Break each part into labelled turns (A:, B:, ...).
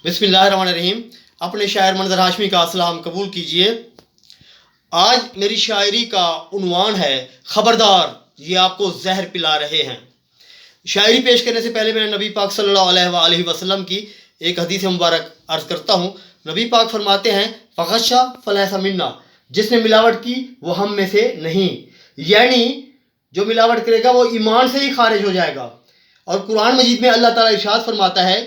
A: बिस्मिल्लाहिर्रहमानिर्रहीम। अपने शायर मंजर हाशमी का सलाम कबूल कीजिए। आज मेरी शायरी का उन्वान है ख़बरदार ये आपको जहर पिला रहे हैं। शायरी पेश करने से पहले मैं नबी पाक सल्लल्लाहु अलैहि वसल्लम की एक हदीस मुबारक अर्ज़ करता हूँ। नबी पाक फरमाते हैं फ़ग़श्शा फ़लैसा मिन्ना, जिसने मिलावट की वो हम में से नहीं, यानी जो मिलावट करेगा वो ईमान से ही खारिज हो जाएगा। और कुरान मजीद में अल्लाह ताला इरशाद फरमाता है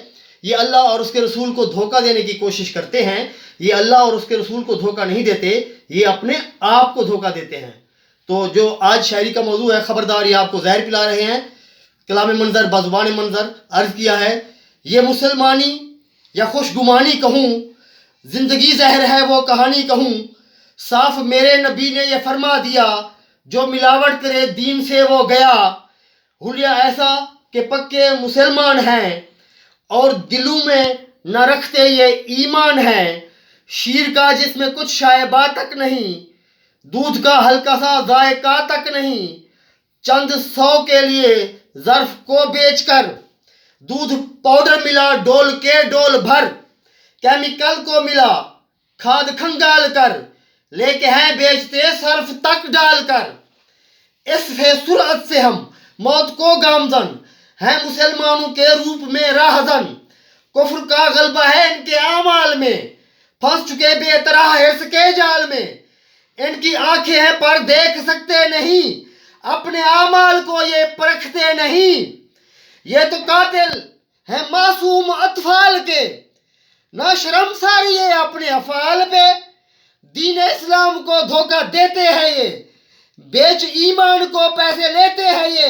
A: ये अल्लाह और उसके रसूल को धोखा देने की कोशिश करते हैं, ये अल्लाह और उसके रसूल को धोखा नहीं देते, ये अपने आप को धोखा देते हैं। तो जो आज शायरी का मौजू है ख़बरदार ये आपको जहर पिला रहे हैं, कलाम मंजर बाज़ुबान मंजर अर्ज़ किया है। ये मुसलमानी या खुशगुमानी कहूँ, ज़िंदगी जहर है वो कहानी कहूँ, साफ मेरे नबी ने ये फरमा दिया, जो मिलावट करे दीन से वो गया। हुलिया ऐसा कि पक्के मुसलमान हैं और दिलों में न रखते ये ईमान है। शीर का जिसमें कुछ शायबा तक नहीं, दूध का हल्का सा जायका तक नहीं, चंद सौ के लिए ज़र्फ को बेचकर दूध पाउडर मिला डोल के डोल भर, केमिकल को मिला खाद खंगाल कर, लेके हैं बेचते सर्फ तक डालकर। इस सुरअत से हम मौत को गामजन हैं, मुसलमानों के रूप में राहजन। कुफ्र का गलबा है इनके आमाल में, फंस चुके बेतराह हिर्स के जाल में। इनकी आंखें हैं पर देख सकते नहीं, अपने आमाल को ये परखते नहीं। ये तो कातिल हैं मासूम अतफाल के, ना शर्मसारी है अपने अफाल पे। दीन इस्लाम को धोखा देते हैं ये, बेच ईमान को पैसे लेते हैं ये।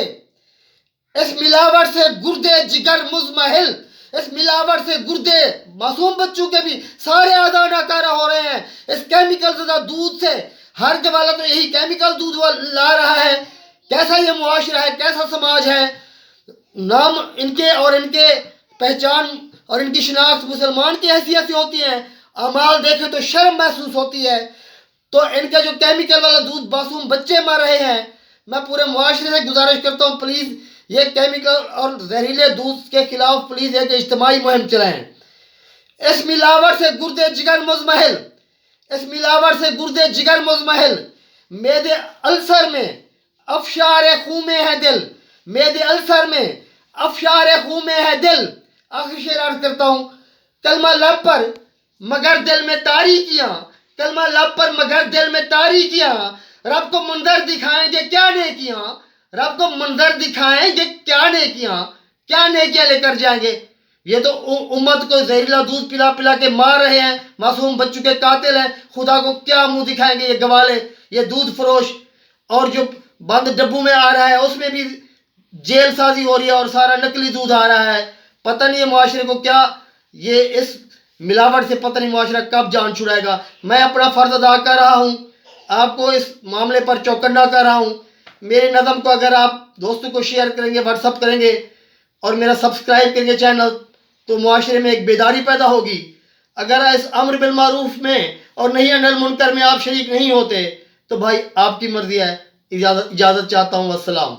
A: इस मिलावट से गुर्दे जिगर मुजमहिल, इस मिलावट से गुर्दे मासूम बच्चों के भी सारे आज़ा नाकारा हो रहे हैं। इस केमिकल ज़दा दूध से हर जवाला तो यही केमिकल दूध ला रहा है। कैसा ये मुआशरा है, कैसा समाज है। नाम इनके और इनके पहचान और इनकी शिनाख्त मुसलमान की हैसियत से होती है, अमाल देखे तो शर्म महसूस होती है। तो इनका जो केमिकल वाला दूध मासूम बच्चे मर रहे हैं, मैं पूरे मुआशरे से गुजारिश करता हूँ प्लीज़ ये केमिकल और जहरीले दूध के खिलाफ प्लीज़ एक इज्तिमाई मुहिम चलाएं। इस मिलावट से गुर्दे जिगर मुजमहिल, इस मिलावट से गुर्दे जिगर मुजमहिल, मेदे अल्सर में अफशार खून में है दिल, मेदे अल्सर में अफशार खून में है दिल। आखिर शेर अर्ज करता हूँ, कलमा लब पर मगर दिल में तारीकियाँ, कलमा लब पर मगर दिल में तारीकियाँ, रब को मंजर दिखाएंगे क्या नेकियाँ, रब को मंजर दिखाएंगे क्या नेकियाँ, क्या नेकियाँ लेकर जाएंगे। ये तो उम्मत को जहरीला दूध पिला पिला के मार रहे हैं, मासूम बच्चों के कातिल हैं। खुदा को क्या मुंह दिखाएंगे ये गवाले, ये दूध फरोश। और जो बंद डब्बू में आ रहा है उसमें भी जेल साजी हो रही है और सारा नकली दूध आ रहा है। पता नहीं है मुआशरे को क्या, ये इस मिलावट से पता नहीं मुआशरा कब जान छुड़ाएगा। मैं अपना फ़र्ज अदा कर रहा हूँ, आपको इस मामले पर चौकन्ना कर रहा हूँ। मेरे नज़म को अगर आप दोस्तों को शेयर करेंगे, व्हाट्सअप करेंगे और मेरा सब्सक्राइब करेंगे चैनल, तो मुआशरे में एक बेदारी पैदा होगी। अगर इस अम्र बिल मारूफ में और नही अनिल मुनकर में आप शरीक नहीं होते तो भाई आपकी मर्जी है। इजाज़त चाहता हूँ। अस्सलाम।